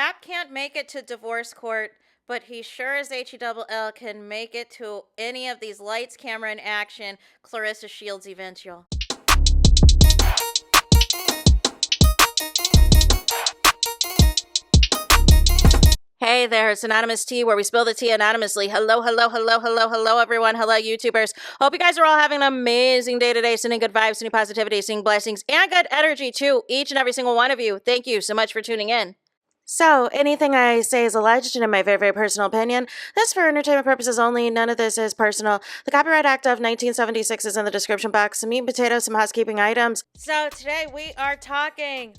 Pap can't make it to divorce court, but he sure as HELL can make it to any of these lights, camera, and action Claressa Shields events, y'all. Hey there, it's Anonymous Tea, where we spill the tea anonymously. Hello, hello, hello, hello, hello, everyone. Hello, YouTubers. Hope you guys are all having an amazing day today, sending good vibes, sending positivity, sending blessings, and good energy to each and every single one of you. Thank you so much for tuning in. So, anything I say is alleged and in my very, very personal opinion. This for entertainment purposes only. None of this is personal. The Copyright Act of 1976 is in the description box. Some meat and potatoes, some housekeeping items. So, today we are talking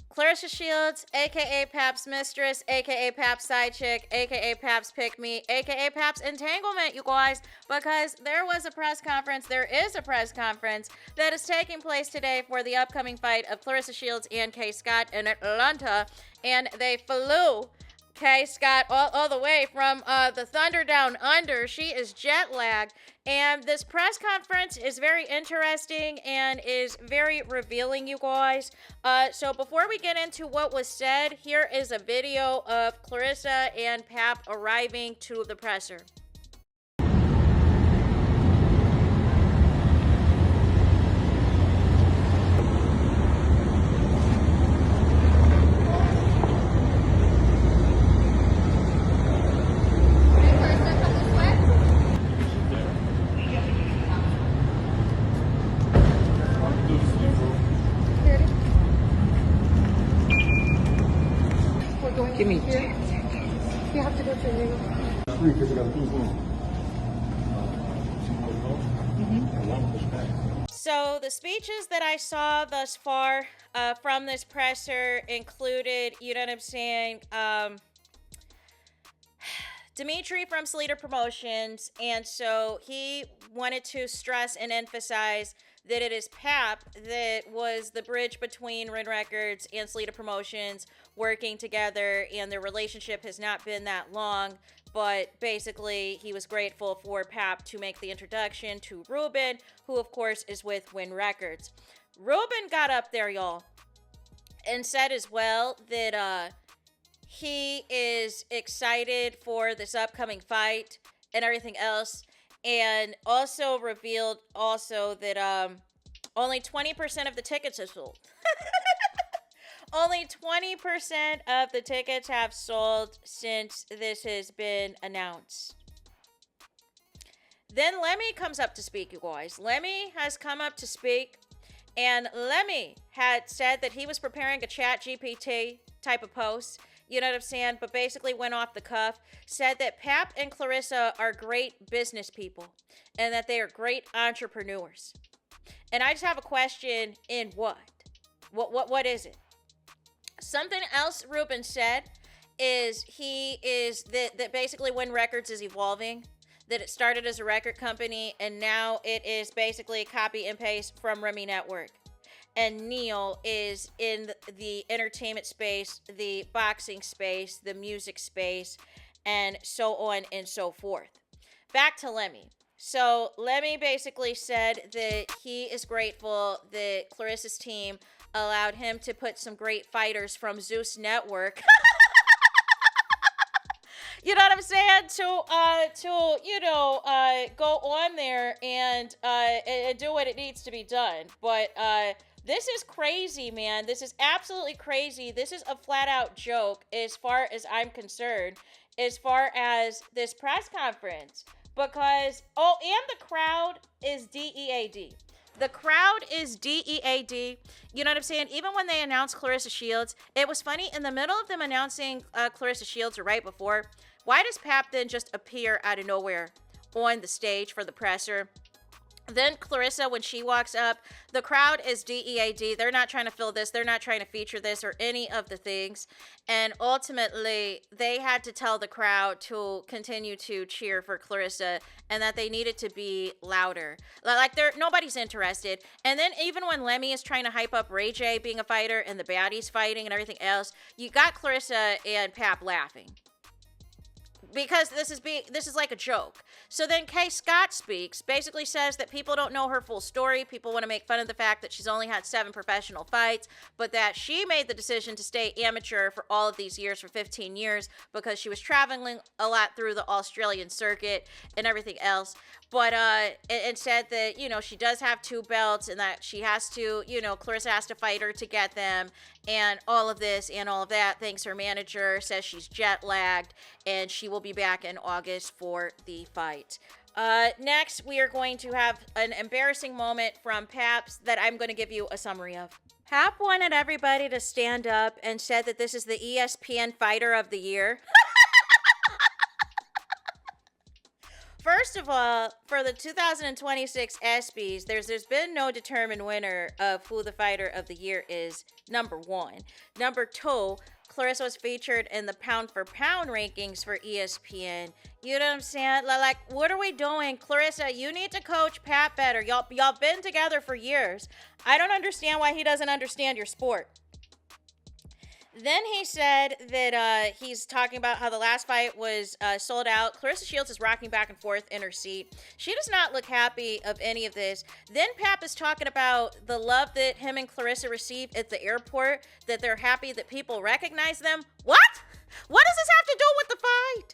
Claressa Shields, aka Pap's mistress, aka Pap's side chick, aka Pap's pick me, aka Pap's entanglement, you guys, because there was a press conference, there is a press conference that is taking place today for the upcoming fight of Claressa Shields and Kay Scott in Atlanta, and they flew Kay Scott all the way from the Thunder Down Under. She is jet lagged, and this press conference is very interesting and is very revealing, you guys. So before we get into what was said, here is a video of Claressa and Pap arriving to the presser. Give me. Here. You have to go through here. So the speeches that I saw thus far from this presser included, you know what I'm saying, Dimitri from Salida Promotions, and so he wanted to stress and emphasize that it is Pap that was the bridge between Rin Records and Salida Promotions working together, and their relationship has not been that long, but basically he was grateful for Pap to make the introduction to Ruben, who of course is with Win Records. Ruben got up there, y'all, and said as well that he is excited for this upcoming fight and everything else, and also revealed also that only 20% of the tickets have sold. Only 20% of the tickets have sold since this has been announced. Then Lemmy comes up to speak, you guys. Lemmy has come up to speak, and Lemmy had said that he was preparing a chat GPT type of post, you know what I'm saying, but basically went off the cuff, said that Pap and Claressa are great business people and that they are great entrepreneurs. And I just have a question: in what? What is it? Something else Ruben said is that basically Win Records is evolving, that it started as a record company and now it is basically a copy and paste from Remy Network. And Neil is in the entertainment space, the boxing space, the music space, and so on and so forth. Back to Lemmy. So Lemmy basically said that he is grateful that Claressa's team allowed him to put some great fighters from Zeus Network you know what I'm saying, to go on there and do what it needs to be done. But this is crazy, man. This is absolutely crazy. This is a flat out joke as far as I'm concerned, as far as this press conference. Because, and the crowd is DEAD. The crowd is DEAD. You know what I'm saying? Even when they announced Claressa Shields, it was funny. In the middle of them announcing Claressa Shields, or right before, why does Pap then just appear out of nowhere on the stage for the presser? Then Claressa, when she walks up, the crowd is DEAD. They're not trying to fill this. They're not trying to feature this or any of the things. And ultimately, they had to tell the crowd to continue to cheer for Claressa and that they needed to be louder. Like, nobody's interested. And then even when Lemmy is trying to hype up Ray J being a fighter and the baddies fighting and everything else, you got Claressa and Pap laughing. because this is like a joke. So then Kay Scott speaks, basically says that people don't know her full story. People want to make fun of the fact that she's only had 7 professional fights, but that she made the decision to stay amateur for all of these years, for 15 years, because she was traveling a lot through the Australian circuit and everything else. But and said that, you know, she does have 2 belts and that she has to, you know, Claressa has to fight her to get them, and all of this and all of that. Thanks, her manager says she's jet lagged and she will be back in August for the fight. Next, we are going to have an embarrassing moment from Paps that I'm going to give you a summary of. Pap wanted everybody to stand up and said that this is the ESPN Fighter of the Year. First of all, for the 2026 ESPYs, there's been no determined winner of who the fighter of the year is, number 1. Number 2, Claressa was featured in the pound for pound rankings for ESPN. You know what I'm saying? Like, what are we doing? Claressa, you need to coach Pat better. Y'all been together for years. I don't understand why he doesn't understand your sport. Then he said that he's talking about how the last fight was sold out. Claressa Shields is rocking back and forth in her seat. She does not look happy of any of this. Then Pap is talking about the love that him and Claressa received at the airport, that they're happy that people recognize them. What? What does this have to do with the fight?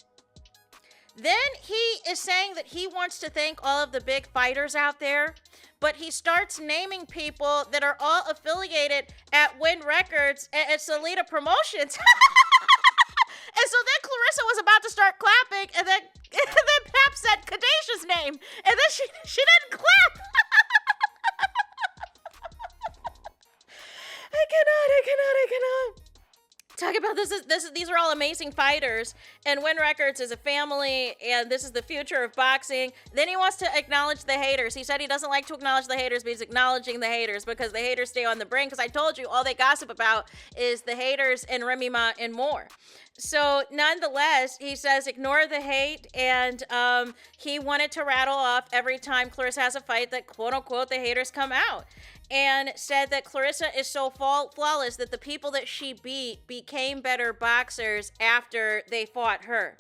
Then he is saying that he wants to thank all of the big fighters out there, but he starts naming people that are all affiliated at Win Records and Salida Promotions. And so then Claressa was about to start clapping, and then Pap said Kadesha's name, and then she didn't clap. I cannot. Talk about these are all amazing fighters, and Win Records is a family, and this is the future of boxing. Then he wants to acknowledge the haters. He said he doesn't like to acknowledge the haters, but he's acknowledging the haters because the haters stay on the brain. Because I told you, all they gossip about is the haters and Remy Ma and more. So nonetheless, he says ignore the hate, and he wanted to rattle off every time Claressa has a fight that quote unquote the haters come out, and said that Claressa is so flawless that the people that she beat became better boxers after they fought her.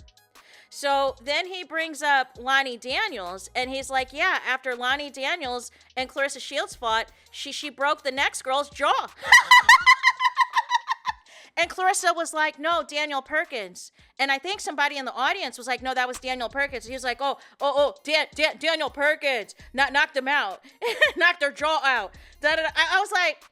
So then he brings up Lonnie Daniels, and he's like, yeah, after Lonnie Daniels and Claressa Shields fought, she broke the next girl's jaw. And Claressa was like, no, Daniel Perkins. And I think somebody in the audience was like, no, that was Daniel Perkins. He was like, Daniel Perkins knocked him out, knocked their jaw out. I was like,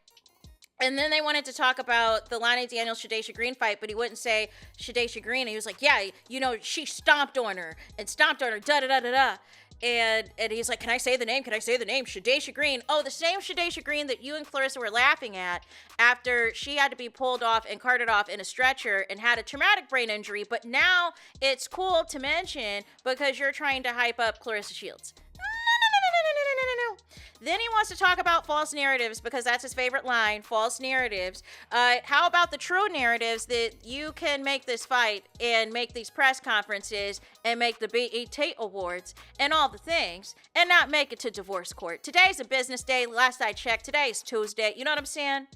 and then they wanted to talk about the Lonnie Daniels Shadesha Green fight, but he wouldn't say Shadesha Green. And he was like, yeah, you know, she stomped on her, da-da-da-da-da. And he's like, can I say the name? Shadesha Green. Oh, the same Shadesha Green that you and Claressa were laughing at after she had to be pulled off and carted off in a stretcher and had a traumatic brain injury. But now it's cool to mention because you're trying to hype up Claressa Shields. No. Then he wants to talk about false narratives because that's his favorite line, false narratives. How about the true narratives that you can make this fight and make these press conferences and make the BET Awards and all the things and not make it to divorce court? Today's a business day. Last I checked, today is Tuesday. You know what I'm saying?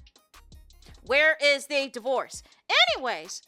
Where is the divorce? Anyways,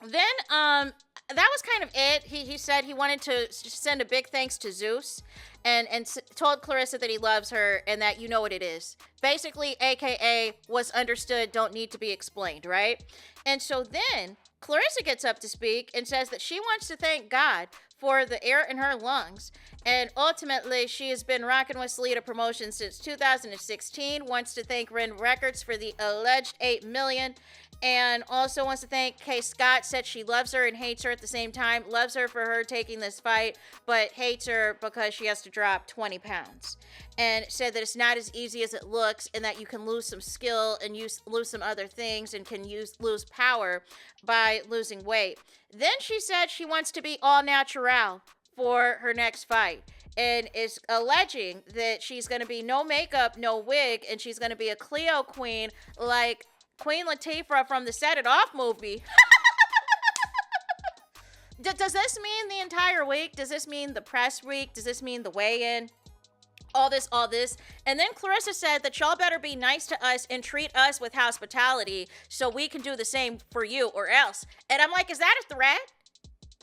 then that was kind of it. He said he wanted to send a big thanks to Zeus and told Claressa that he loves her and that you know what it is. Basically, AKA what's understood don't need to be explained, right? And so then Claressa gets up to speak and says that she wants to thank God for the air in her lungs. And ultimately, she has been rocking with Salida Promotions since 2016, wants to thank Ren Records for the alleged $8 million, and also wants to thank Kay Scott, said she loves her and hates her at the same time, loves her for her taking this fight, but hates her because she has to drop 20 pounds. And said that it's not as easy as it looks and that you can lose some skill and lose some other things and can lose power by losing weight. Then she said she wants to be all natural for her next fight and is alleging that she's going to be no makeup, no wig, and she's going to be a Cleo queen like Queen Latifah from the Set It Off movie. Does this mean the entire week? Does this mean the press week? Does this mean the weigh-in? All this. And then Claressa said that y'all better be nice to us and treat us with hospitality so we can do the same for you or else. And I'm like, is that a threat?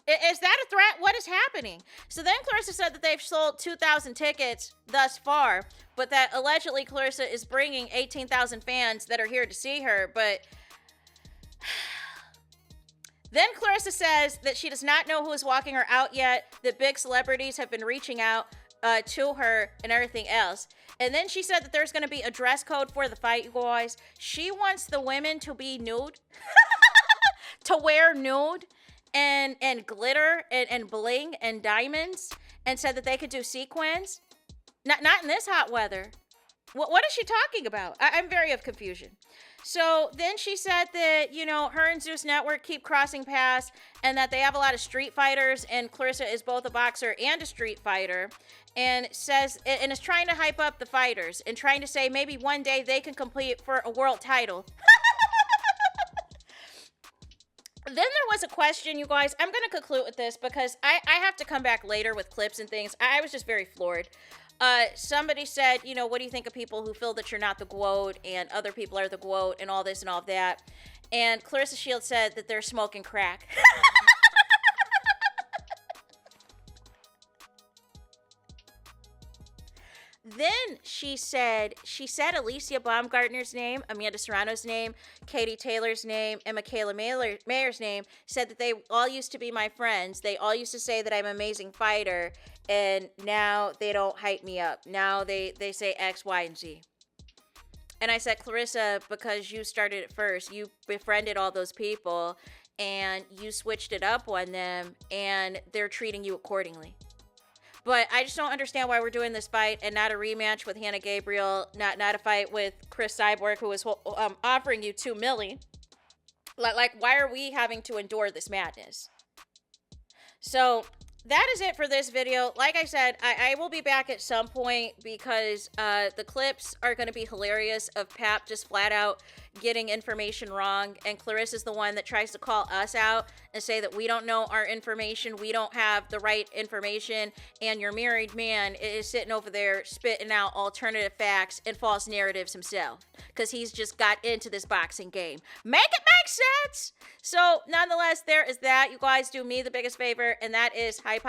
Is that a threat? What is happening? So then Claressa said that they've sold 2,000 tickets thus far, but that allegedly Claressa is bringing 18,000 fans that are here to see her. But then Claressa says that she does not know who is walking her out yet, that big celebrities have been reaching out to her and everything else. And then she said that there's going to be a dress code for the fight, you guys. She wants the women to be nude, to wear nude and glitter and bling and diamonds, and said that they could do sequins. Not in this hot weather. What is she talking about? I'm very of confusion. So then she said that, you know, her and Zeus Network keep crossing paths and that they have a lot of street fighters, and Claressa is both a boxer and a street fighter, and says, and is trying to hype up the fighters and trying to say maybe one day they can compete for a world title. Then there was a question, you guys. I'm going to conclude with this because I have to come back later with clips and things. I was just very floored. Somebody said, you know, what do you think of people who feel that you're not the GWOAT and other people are the GWOAT and all this and all of that? And Claressa Shields said that they're smoking crack. Then she said Alicia Baumgartner's name, Amanda Serrano's name, Katie Taylor's name, and Michaela Mayer's name, said that they all used to be my friends. They all used to say that I'm an amazing fighter, and now they don't hype me up. Now they say X, Y, and Z. And I said, Claressa, because you started it first, you befriended all those people, and you switched it up on them, and they're treating you accordingly. But I just don't understand why we're doing this fight and not a rematch with Hannah Gabriel, not a fight with Chris Cyborg, who is offering you $2 million. Like, why are we having to endure this madness? So that is it for this video. Like I said, I will be back at some point because the clips are going to be hilarious of Pap just flat out getting information wrong, and Claressa's the one that tries to call us out and say that we don't know our information, we don't have the right information, and your married man is sitting over there spitting out alternative facts and false narratives himself because he's just got into this boxing game. Make it make sense. So nonetheless, there is that. You guys do me the biggest favor, and that is hype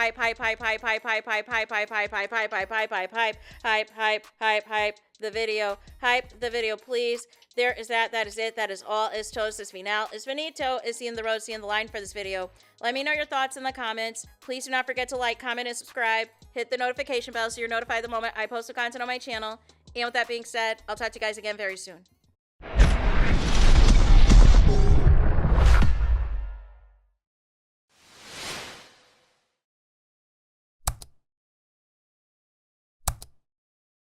the video, please. There is that. That is it. That is all. Es todo, es final, es finito, is seeing the road, seeing the line for this video. Let me know your thoughts in the comments. Please do not forget to like, comment, and subscribe. Hit the notification bell so you're notified the moment I post the content on my channel. And with that being said, I'll talk to you guys again very soon.